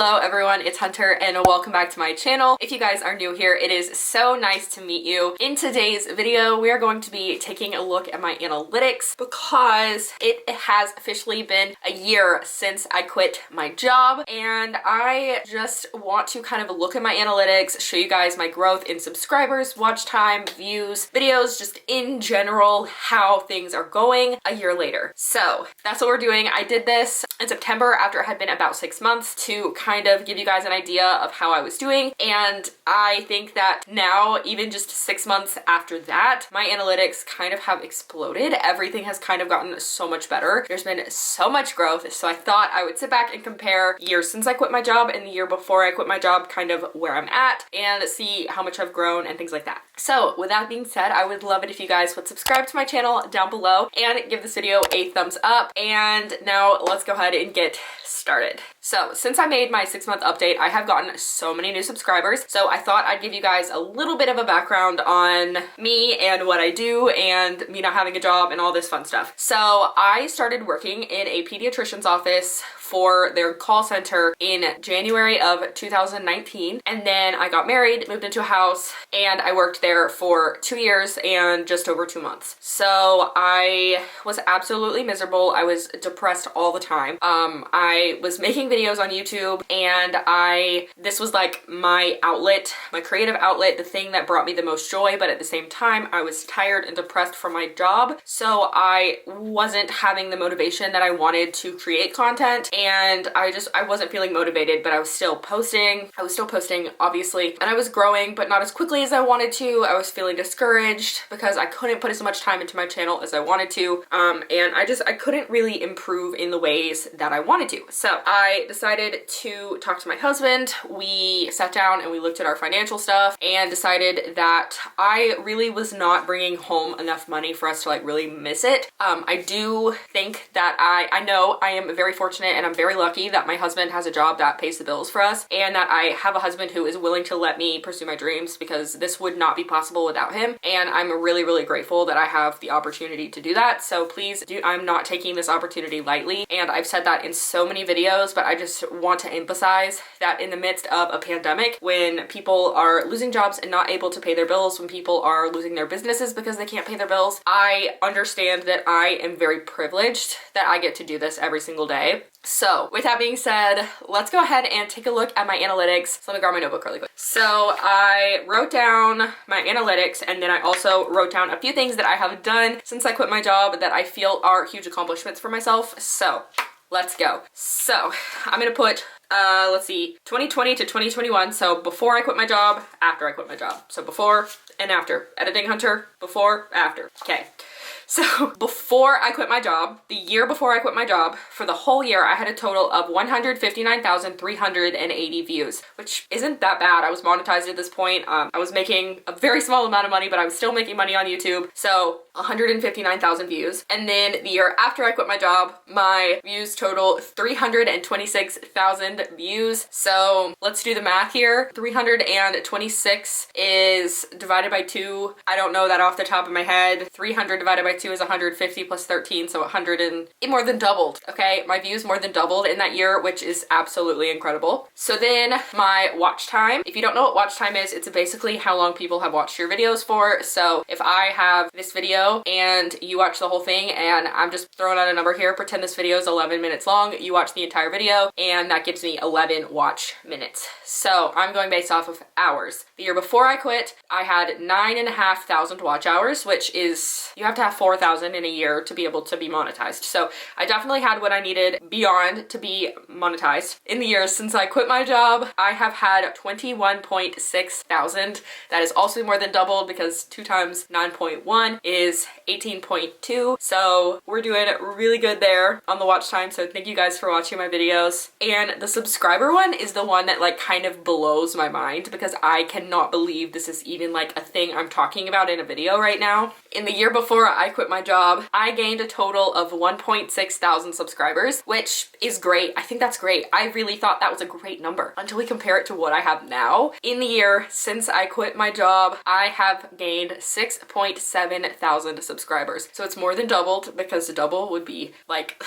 Hello everyone, it's Hunter and welcome back to my channel. If you guys are new here, it is so nice to meet you. In today's video, we are going to be taking a look at my analytics because it has officially been a year since I quit my job, and I just want to kind of look at my analytics, show you guys my growth in subscribers, watch time, views, videos, just in general, how things are going a year later. So that's what we're doing. I did this in September after it had been about 6 months to kind of give you guys an idea of how I was doing, and I think that now, even just 6 months after that, my analytics kind of have exploded. Everything has kind of gotten so much better. There's been so much growth, so I thought I would sit back and compare years since I quit my job and the year before I quit my job, kind of where I'm at, and see how much I've grown and things like that. So with that being said, I would love it if you guys would subscribe to my channel down below and give this video a thumbs up. And now let's go ahead and get started. So since I made my 6-month update, I have gotten so many new subscribers. So I thought I'd give you guys a little bit of a background on me and what I do and me not having a job and all this fun stuff. So I started working in a pediatrician's office for their call center in January of 2019. And then I got married, moved into a house, and I worked there for 2 years and just over 2 months. So I was absolutely miserable. I was depressed all the time. I was making videos on YouTube, and this was like my outlet, my creative outlet, the thing that brought me the most joy, but at the same time, I was tired and depressed from my job. So I wasn't having the motivation that I wanted to create content, and I wasn't feeling motivated, but I was still posting. I was still posting, obviously, and I was growing, but not as quickly as I wanted to. I was feeling discouraged because I couldn't put as much time into my channel as I wanted to, and I couldn't really improve in the ways that I wanted to. So I decided to talk to my husband. We sat down and we looked at our financial stuff and decided that I really was not bringing home enough money for us to like really miss it. I do think that I know I am very fortunate and I'm very lucky that my husband has a job that pays the bills for us, and that I have a husband who is willing to let me pursue my dreams, because this would not be possible without him. And I'm really, really grateful that I have the opportunity to do that. So please do, I'm not taking this opportunity lightly. And I've said that in so many videos, but I just want to emphasize that in the midst of a pandemic, when people are losing jobs and not able to pay their bills, when people are losing their businesses because they can't pay their bills, I understand that I am very privileged that I get to do this every single day. So with that being said, let's go ahead and take a look at my analytics. So let me grab my notebook really quick. So I wrote down my analytics, and then I also wrote down a few things that I have done since I quit my job that I feel are huge accomplishments for myself. So let's go. So I'm gonna put, let's see, 2020 to 2021. So before I quit my job, after I quit my job. So before and after. Editing Hunter, before, after. Okay. So before I quit my job, the year before I quit my job, for the whole year, I had a total of 159,380 views, which isn't that bad. I was monetized at this point. I was making a very small amount of money, but I was still making money on YouTube. So 159,000 views. And then the year after I quit my job, my views total 326,000 views. So let's do the math here. 326 is divided by 2. I don't know that off the top of my head. 300 divided by 2 is 150 plus 13, so 100 and it more than doubled. Okay, my views more than doubled in that year, which is absolutely incredible. So then my watch time. If you don't know what watch time is, it's basically how long people have watched your videos for. So if I have this video and you watch the whole thing, and I'm just throwing out a number here, pretend this video is 11 minutes long, you watch the entire video, and that gives me 11 watch minutes. So I'm going based off of hours. The year before I quit, I had 9,500 watch hours, which is, you have to have 4,000 in a year to be able to be monetized. So I definitely had what I needed beyond to be monetized. In the years since I quit my job, I have had 21.6 thousand. That is also more than doubled, because 2 times 9.1 is 18.2. So we're doing really good there on the watch time. So thank you guys for watching my videos. And the subscriber one is the one that like kind of blows my mind, because I cannot believe this is even like a thing I'm talking about in a video right now. In the year before I quit my job, I gained a total of 1.6 thousand subscribers, which is great. I think that's great. I really thought that was a great number until we compare it to what I have now. In the year since I quit my job, I have gained 6.7 thousand subscribers. So it's more than doubled, because the double would be like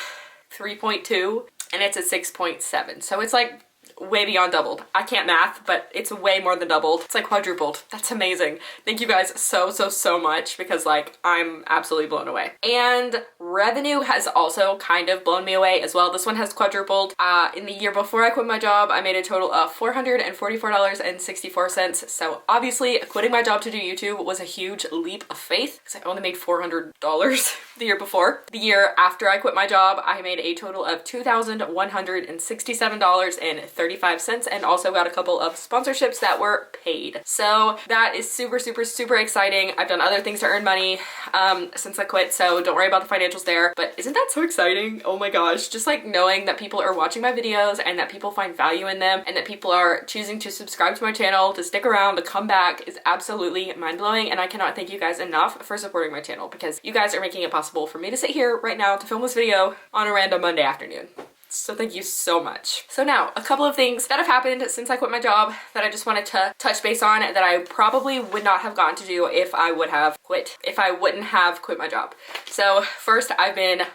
3.2, and it's at 6.7. So it's like way beyond doubled. I can't math, but it's way more than doubled. It's like quadrupled. That's amazing. Thank you guys so much, because like I'm absolutely blown away. And revenue has also kind of blown me away as well. This one has quadrupled. In the year before I quit my job, I made a total of $444.64. So obviously quitting my job to do YouTube was a huge leap of faith, because I only made $400 the year before. The year after I quit my job, I made a total of $2,167.35, and also got a couple of sponsorships that were paid. So that is super exciting. I've done other things to earn money since I quit, so don't worry about the financials there. But isn't that so exciting? Oh my gosh, just like knowing that people are watching my videos and that people find value in them and that people are choosing to subscribe to my channel, to stick around, to come back is absolutely mind-blowing, and I cannot thank you guys enough for supporting my channel, because you guys are making it possible for me to sit here right now to film this video on a random Monday afternoon. So thank you so much. So now, a couple of things that have happened since I quit my job that I just wanted to touch base on that I probably would not have gotten to do if I wouldn't have quit my job. So first, I've been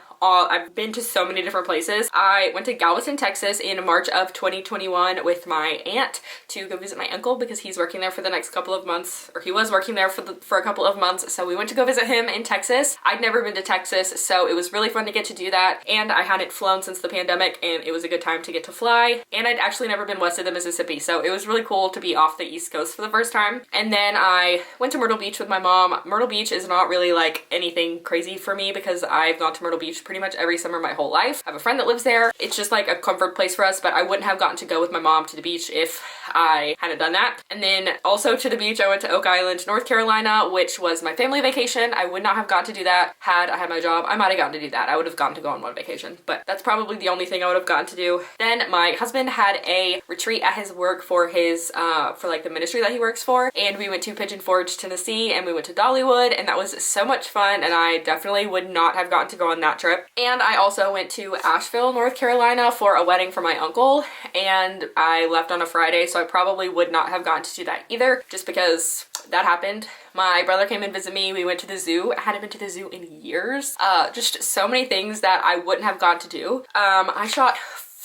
to so many different places. I went to Galveston, Texas in March of 2021 with my aunt to go visit my uncle, because he's working there for the next couple of months, or he was working there for a couple of months. So we went to go visit him in Texas. I'd never been to Texas, so it was really fun to get to do that. And I hadn't flown since the pandemic, and it was a good time to get to fly. And I'd actually never been west of the Mississippi, so it was really cool to be off the East Coast for the first time. And then I went to Myrtle Beach with my mom. Myrtle Beach is not really like anything crazy for me, because I've gone to Myrtle Beach pretty much every summer my whole life. I have a friend that lives there. It's just like a comfort place for us, but I wouldn't have gotten to go with my mom to the beach if I hadn't done that. And then also to the beach, I went to Oak Island, North Carolina, which was my family vacation. I would not have gotten to do that had I had my job. I might have gotten to do that. I would have gotten to go on one vacation, but that's probably the only thing I would have gotten to do. Then my husband had a retreat at his work for his, for like the ministry that he works for. And we went to Pigeon Forge, Tennessee, and we went to Dollywood, and that was so much fun. And I definitely would not have gotten to go on that trip. And I also went to Asheville, North Carolina for a wedding for my uncle, and I left on a Friday, so I probably would not have gotten to do that either, just because that happened. My brother came and visited me. We went to the zoo. I hadn't been to the zoo in years. Just so many things that I wouldn't have gotten to do. I shot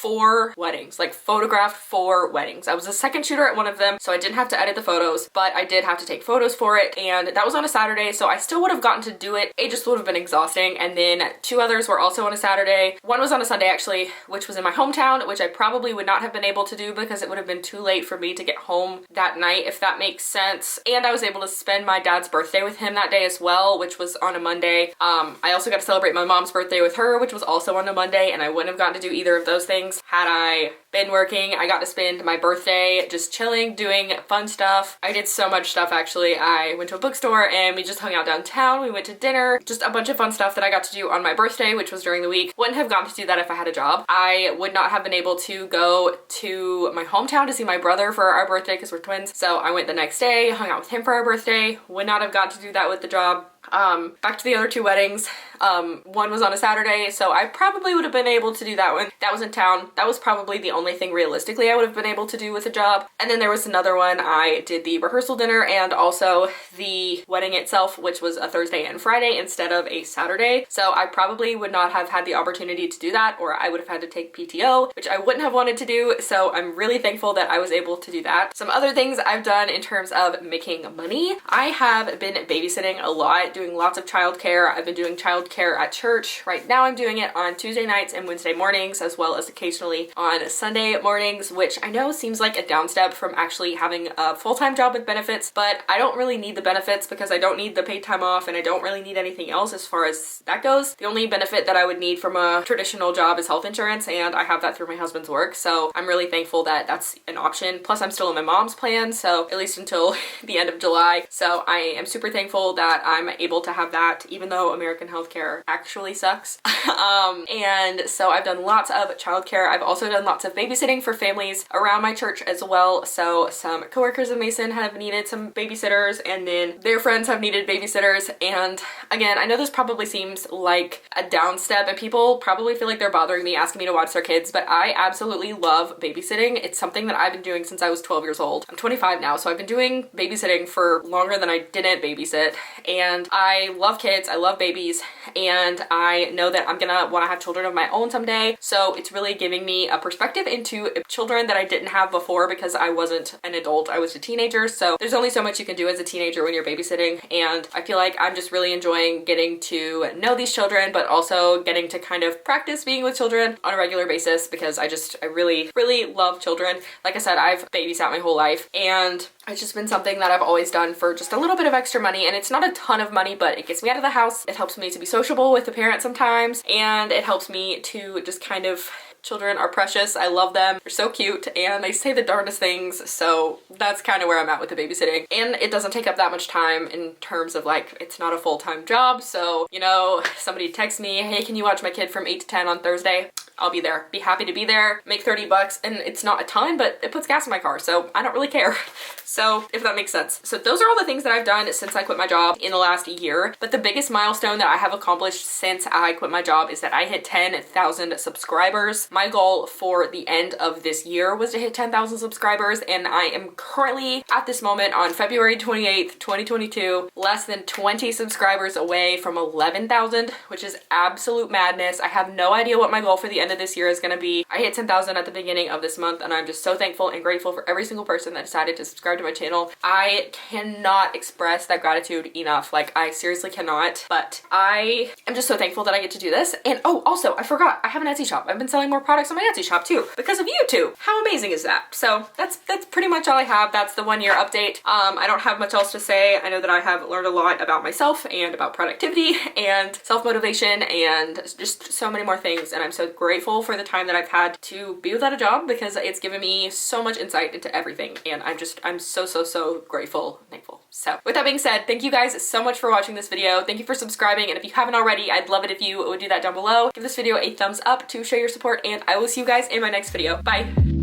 4 weddings, like photographed 4 weddings. I was a second shooter at one of them, so I didn't have to edit the photos, but I did have to take photos for it, and that was on a Saturday, so I still would have gotten to do it. It just would have been exhausting. And then 2 others were also on a Saturday. One was on a Sunday actually, which was in my hometown, which I probably would not have been able to do because it would have been too late for me to get home that night, if that makes sense. And I was able to spend my dad's birthday with him that day as well, which was on a Monday. I also got to celebrate my mom's birthday with her, which was also on a Monday, and I wouldn't have gotten to do either of those things had I been working. I got to spend my birthday just chilling, doing fun stuff. I did so much stuff actually. I went to a bookstore and we just hung out downtown. We went to dinner, just a bunch of fun stuff that I got to do on my birthday, which was during the week. Wouldn't have gotten to do that if I had a job. I would not have been able to go to my hometown to see my brother for our birthday because we're twins. So I went the next day, hung out with him for our birthday. Would not have gotten to do that with the job. Back to the other 2 weddings. One was on a Saturday, so I probably would have been able to do that one. That was in town. That was probably the only thing realistically I would have been able to do with a job. And then there was another one. I did the rehearsal dinner and also the wedding itself, which was a Thursday and Friday instead of a Saturday. So I probably would not have had the opportunity to do that, or I would have had to take PTO, which I wouldn't have wanted to do. So I'm really thankful that I was able to do that. Some other things I've done in terms of making money. I have been babysitting a lot, doing lots of childcare. I've been doing childcare at church. Right now I'm doing it on Tuesday nights and Wednesday mornings, as well as occasionally on Sunday mornings, which I know seems like a downstep from actually having a full-time job with benefits, but I don't really need the benefits because I don't need the paid time off and I don't really need anything else as far as that goes. The only benefit that I would need from a traditional job is health insurance, and I have that through my husband's work, so I'm really thankful that that's an option. Plus I'm still in my mom's plan, so at least until the end of July. So I am super thankful that I'm able to have that, even though American healthcare actually sucks. And so I've done lots of childcare. I've also done lots of babysitting for families around my church as well. So some coworkers of Mason have needed some babysitters, and then their friends have needed babysitters. And again, I know this probably seems like a downstep and people probably feel like they're bothering me asking me to watch their kids, but I absolutely love babysitting. It's something that I've been doing since I was 12 years old. I'm 25 now, so I've been doing babysitting for longer than I didn't babysit. And I love kids, I love babies, and I know that I'm gonna want to have children of my own someday. So it's really giving me a perspective into children that I didn't have before because I wasn't an adult, I was a teenager. So there's only so much you can do as a teenager when you're babysitting, and I feel like I'm just really enjoying getting to know these children, but also getting to kind of practice being with children on a regular basis because I really love children. Like I said, I've babysat my whole life, and it's just been something that I've always done for just a little bit of extra money, and it's not a ton of money, but it gets me out of the house. It helps me to be sociable with the parents sometimes, and it helps me to just kind of, children are precious. I love them. They're so cute and they say the darndest things. So that's kind of where I'm at with the babysitting. And it doesn't take up that much time in terms of like, it's not a full-time job. So, you know, somebody texts me, hey, can you watch my kid from 8 to 10 on Thursday? I'll be there. Be happy to be there. Make 30 bucks, and it's not a ton, but it puts gas in my car, so I don't really care. So if that makes sense. So those are all the things that I've done since I quit my job in the last year. But the biggest milestone that I have accomplished since I quit my job is that I hit 10,000 subscribers. My goal for the end of this year was to hit 10,000 subscribers, and I am currently at this moment on February 28th, 2022, less than 20 subscribers away from 11,000, which is absolute madness. I have no idea what my goal for the end of this year is going to be. I hit 10,000 at the beginning of this month, and I'm just so thankful and grateful for every single person that decided to subscribe to my channel. I cannot express that gratitude enough. Like, I seriously cannot, but I am just so thankful that I get to do this. And oh, also, I forgot, I have an Etsy shop. I've been selling more products on my Etsy shop too because of YouTube. How amazing is that? So that's pretty much all I have. That's the 1 year update. I don't have much else to say. I know that I have learned a lot about myself and about productivity and self-motivation and just so many more things, and I'm so grateful for the time that I've had to be without a job because it's given me so much insight into everything, and I'm so grateful and thankful. So with that being said, thank you guys so much for watching this video. Thank you for subscribing, and if you haven't already, I'd love it if you would do that down below. Give this video a thumbs up to show your support, and I will see you guys in my next video. Bye!